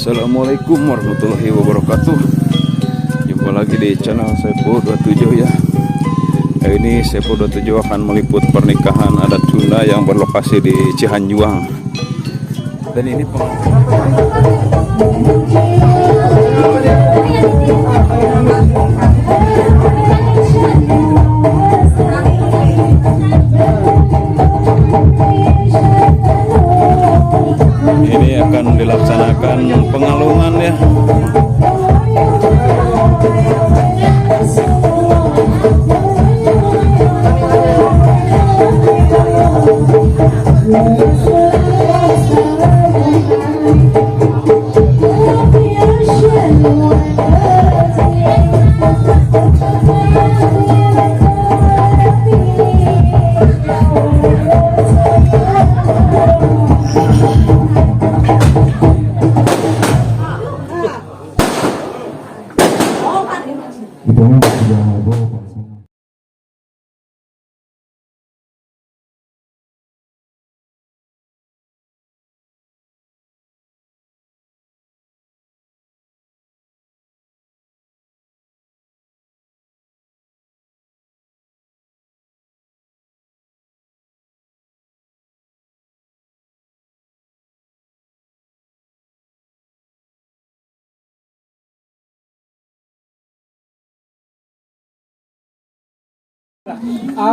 Assalamualaikum warahmatullahi wabarakatuh. Jumpa lagi di channel Sepo 27 ya. Hari ini Sepo 27 akan meliput pernikahan adat Sunda yang berlokasi di Cihanjuang. Dan ini ini akan dilaksanakan pengalungan ya.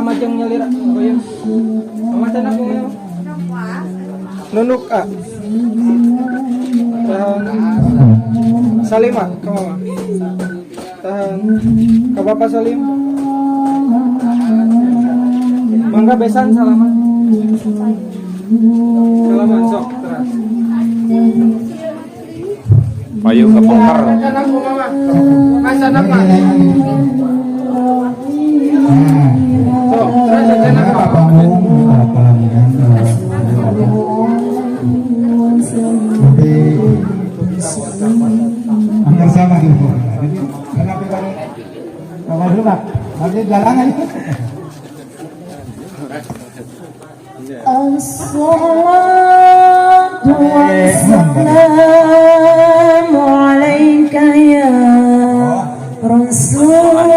Macam nyalir apa ya? Macam apa ya? Nunuk tahan Salim kamu tahan ke Bapak Salim mangga besan salaman sok terus payung ke pengkar. Macan apa? Hampir sama gitu. Jadi kenapa kalau dulu Pak, nanti jalangan. Assalatu wassalamu alaika ya Rasulullah.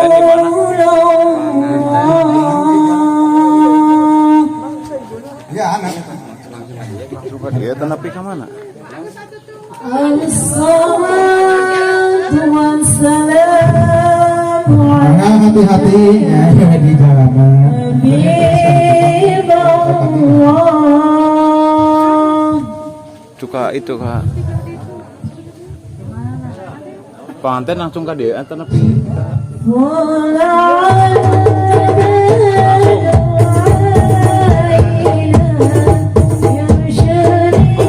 Ya anak. Coba dia tenapi ke mana? Assalatu wassalamu alaika Hati-hati ya di jalanan. Cuka itu Kak. Panganten langsung ke dia tenapi.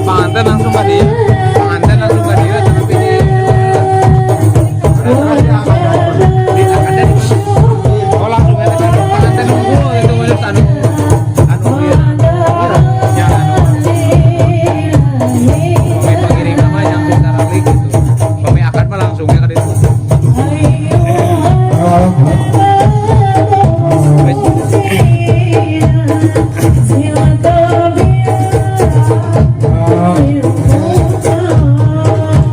Pengantin langsung ke dia. Pengantin langsung ke dia tapi di oh langsung ya pengantin nunggu itu udah anu ya kami pengiring nama yang secara gitu kami akan langsungnya ke itu.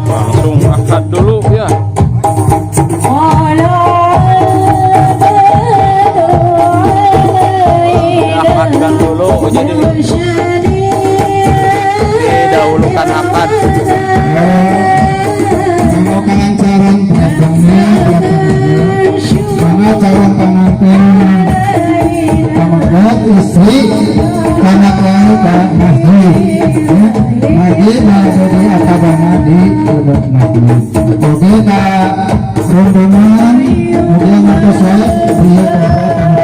Langsung akad dulu ya. Akadkan dulu jadi didahulukan akad. Kalau kelancaran belakangnya karena calon pengantin pemegat istri anak lain Pak Masjid jadi akadana di Lebak Masjid. Jadi Pak rombongan kemudian mertua dia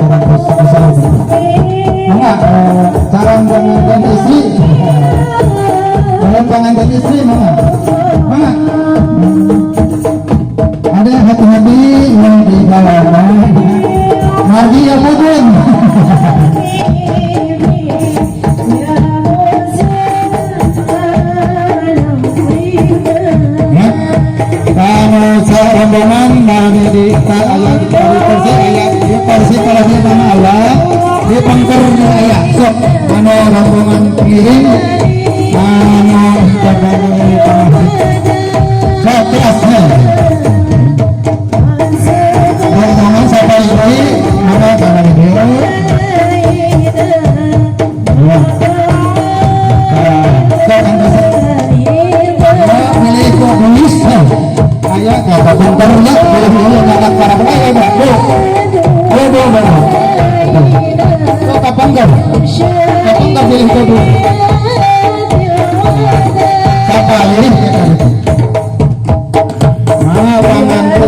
tempat pengantin mana calon pengantin istri calon pengantin istri mana ada hati-hati yang di jalanan mari ya budun kalau rombongan dari di ayat di kursi kalau di nama Allah di pangkernya ayat sok mana rombongan piring mana jaga pilih kopi. Siapa ini? Mana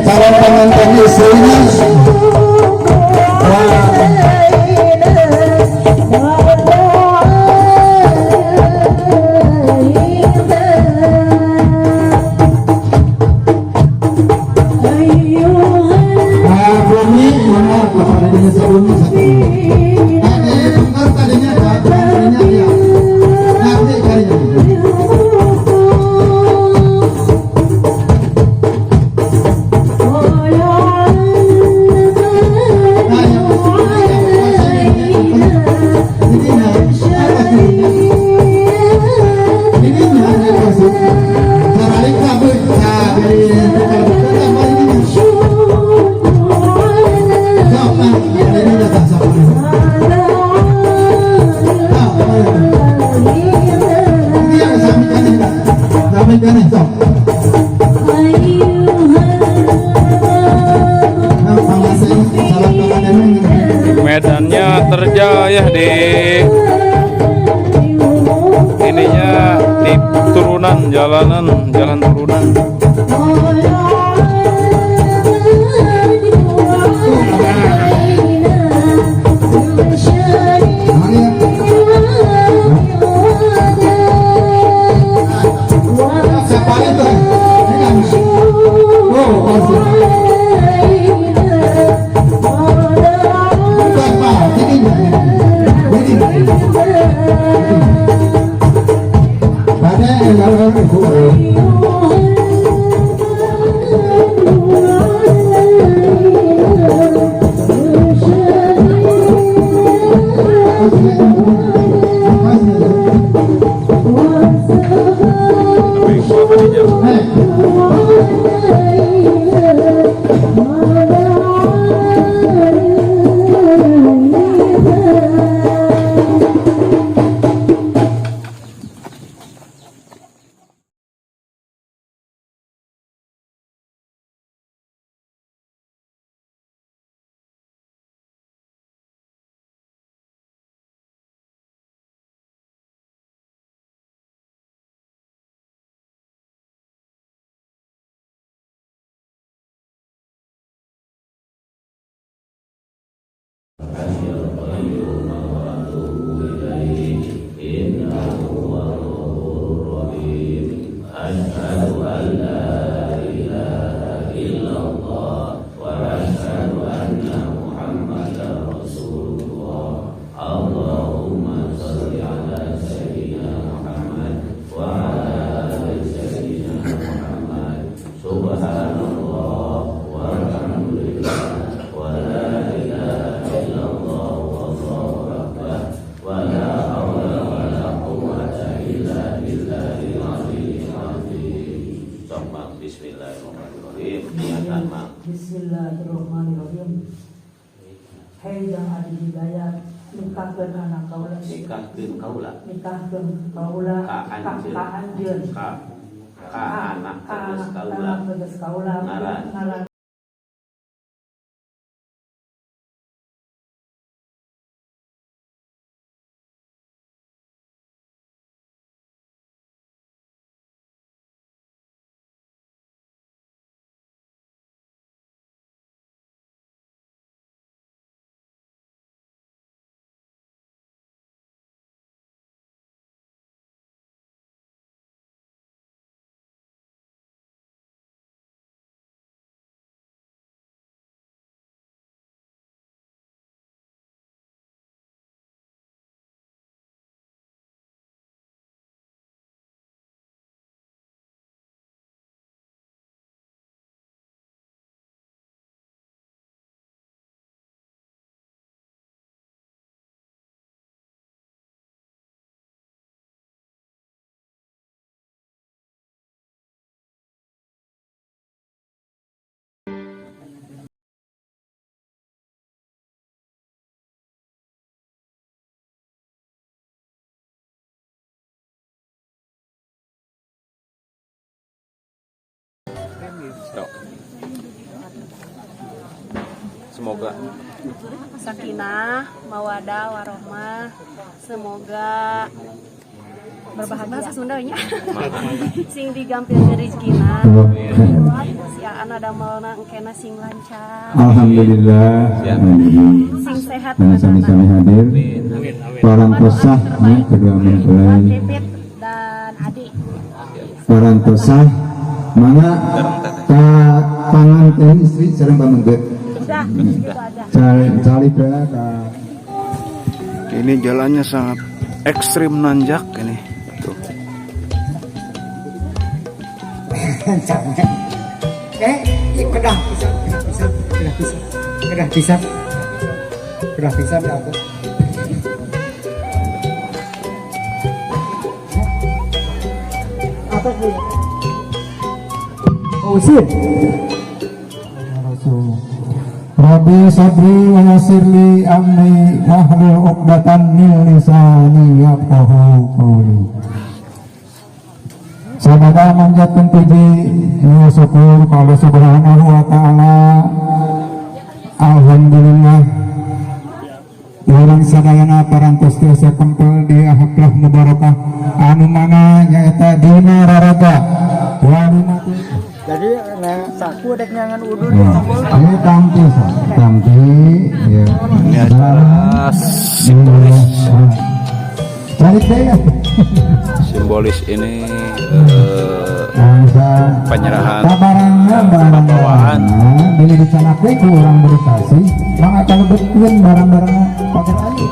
calon pengantin istrinya? Bumi mana kepadanya sebelumnya tadinya dia nanti kalinya Medannya terjaya di ininya di turunan jalan turunan. Bismillahirrahmanirrahim. Hei yang ada di daya nikahkeun anak kaula, nikahkeun kaula, ka anjeun, ka anak teges kaula, ngaran Semoga sakinah, mawadah, warohmah. Semoga berbahagia. Bahasa Sundanya. Sing digampil rezekina. Si aan ada malna engkena sing lancar. Alhamdulillah. Sing sehat Karena sami-sami hadir. Parantosah kedua mempelai. Pipit dan adik. Parantosah mana ka panganten istri sareng pamengget. Udah, gitu aja. Cali bela ka Ini jalannya sangat ekstrim nanjak ini. Tuh. kedah pisah ya aku. Atas dulu. Oh, sip. Rabbi sabri wa yassirli amri wahlul 'uqdatam min lisani yafqahu qawli. Sabada manjatkeun puji wa syukur ka Allah Subhanahu wa taala. Alhamdulillah. Urang sadayana parantos tiasa kempel di haflah mubarakah anu mana nyaeta dina raraga wa Jadi saku dek nyangan udur. ini tampi ya. Ini adalah simbolis. Cari saya. Simbolis ini penyerahan barang bawaan. Beli di sana kue kurang berkasih, maka kalau betul barang-barang pakai air.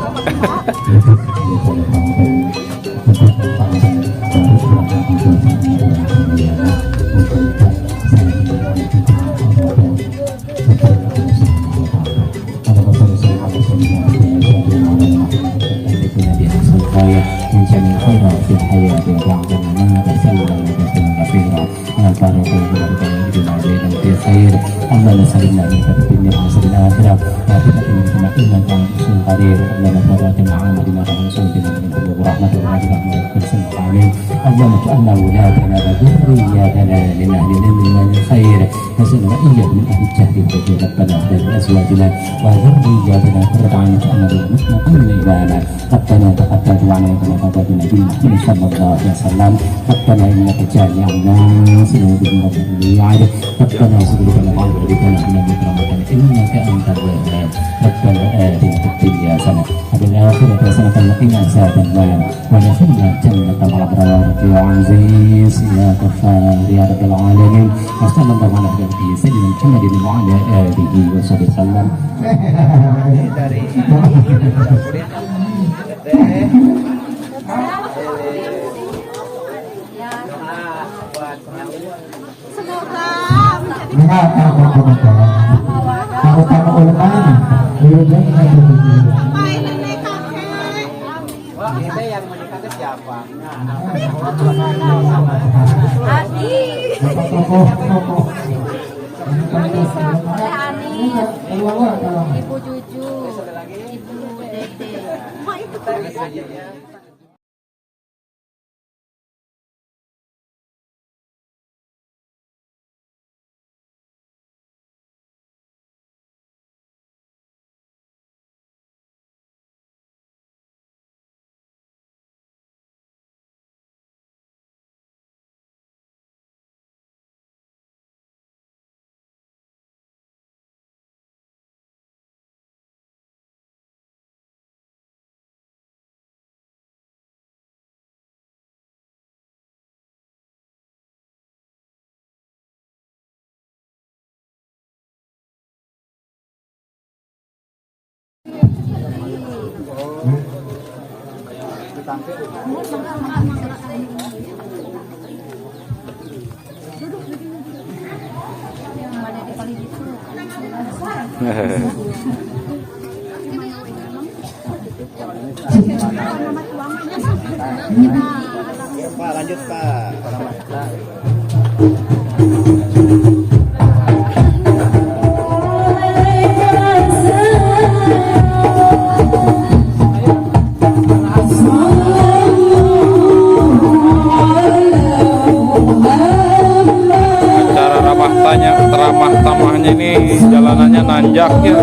اللهم سلمنا من الدنيا وسلم الآخرة وفتح من كما إنا كان رسول قدير اللهم فرات معامل ما كان رسول بنا من كل ورحمة ورحمة من كل سنة آمين اللهم اجعلنا ولادنا وذرياتنا من أهل الأمن والخير نسأل إياك من أهل الجهل والجود ربنا اهدنا بأزواجنا وذرياتنا قرة عين واجعلنا بالمتقين إماما ربنا تقبل دعانا كما تقبل نبينا صلى الله عليه وسلم ربنا إنك جامع الناس ليوم الميعاد ربنا اغفر لنا وارحمنا برحمتك إنك أنت الوهاب ربنا آتنا في الدنيا حسنة وفي الآخرة حسنة وقنا عذاب النار وادخلنا جنة مع الأبرار يا عزيز يا غفار يا رب العالمين وصلى الله على نبينا سيدنا محمد وعلى آله وصحبه وسلم. Ini yang menikah itu siapa? Ibu Juju, Ibu Dede. Pak, lanjut Pak. Acara ramah tamahnya ini jalan suasananya nanjak ya.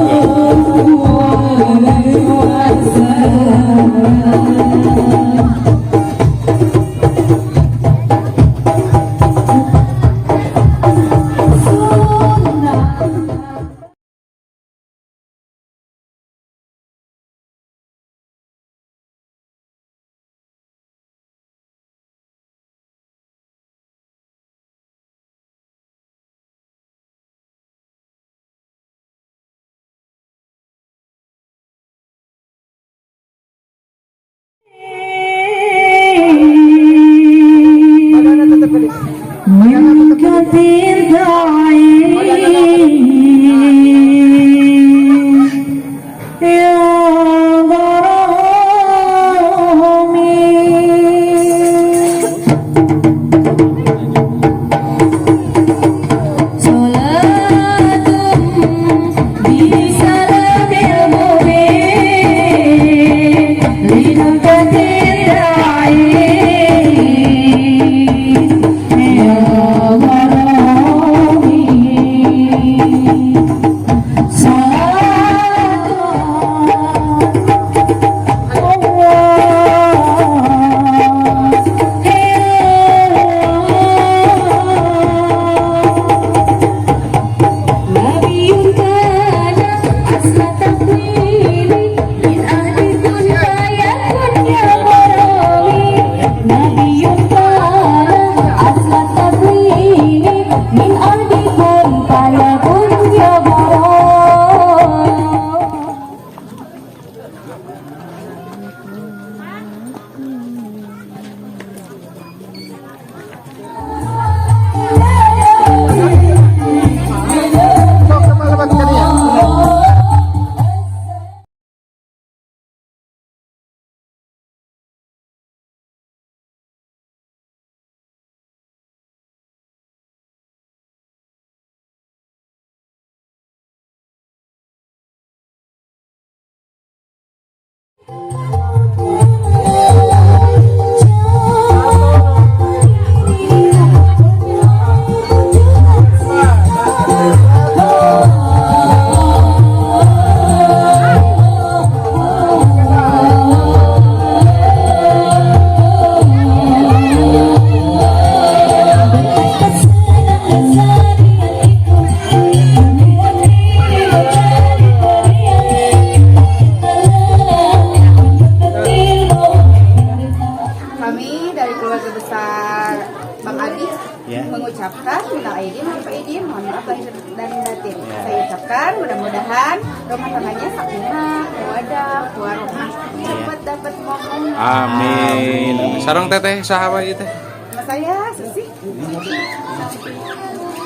mengucapkan minal aidin wal faizin, mohon maaf lahir dan batin. Saya ucapkan mudah-mudahan rumah tangganya sakinah, mawaddah, warahmah, cepat dapat momen. Amin. Sarang teteh sahabat itu teh. Nama saya Susi.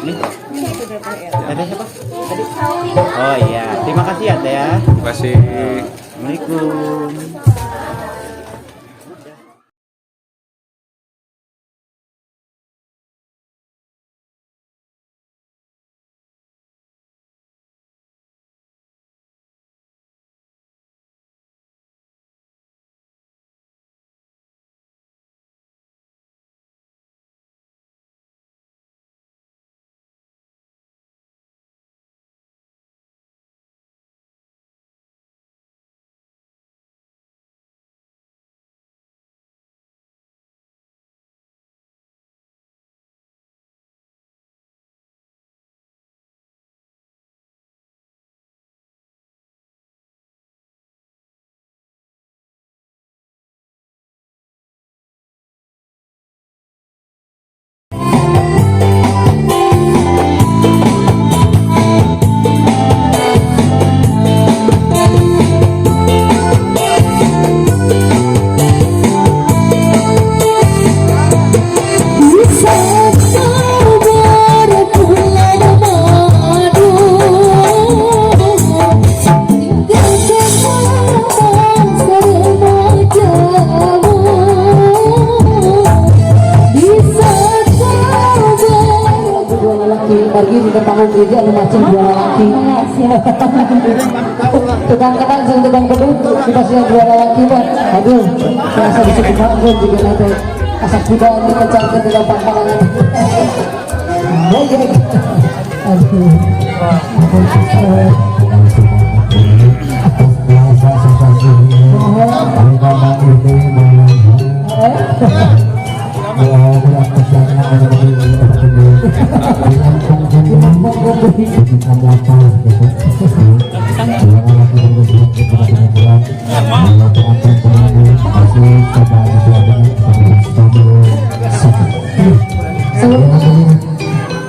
Nih. Ada siapa? Tadi. Oh iya, terima kasih ya teh ya. Terima kasih. Assalamualaikum. Pergi di depan gereja ada macam juara laki. Tukang ketan, tukang kedut, kita siap juara laki pak. Aduh, biasa disebut bangun juga nanti asak kuda ini kencang ke dalam pangkalan. Aduh.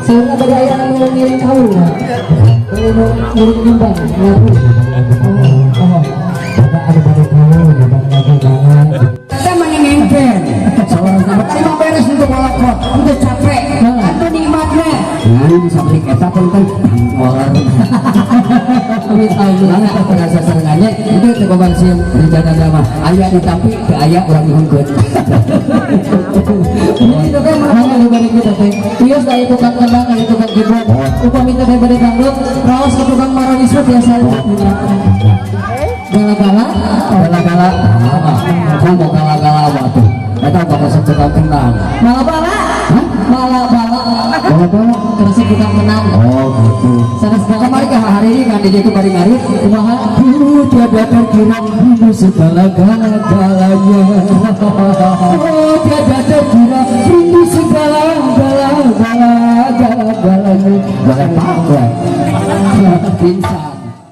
Saya berdaya ngiring kau lah. Ngiring nyumbang. Kita meninggalkan seorang sahabat saya mau beres untuk melakot udah capek atau nikmatnya ini sampai kita pun kan kami tahu banget terasa serangannya itu tebakan siang rencana sama ayah ditampi ke ayah orang ihungkeun Itu kan mahal dibanding kita teh. Tios dari tukang kendang, dari tukang keyboard. Upami teh daripada dangdut, raos ke tukang marawiswa biasa. Gala-gala, gala-gala aku mau gala-gala apa tuh kita bakal setukang kendang bala-bala, bala-bala, terus tukang menang. oh gitu Sanes kemarin ke hari ini kan dia itu mari-mari kumaha? tiada terkira rindu segala-galanya oh tiada terkira rindu segala-galanya jangan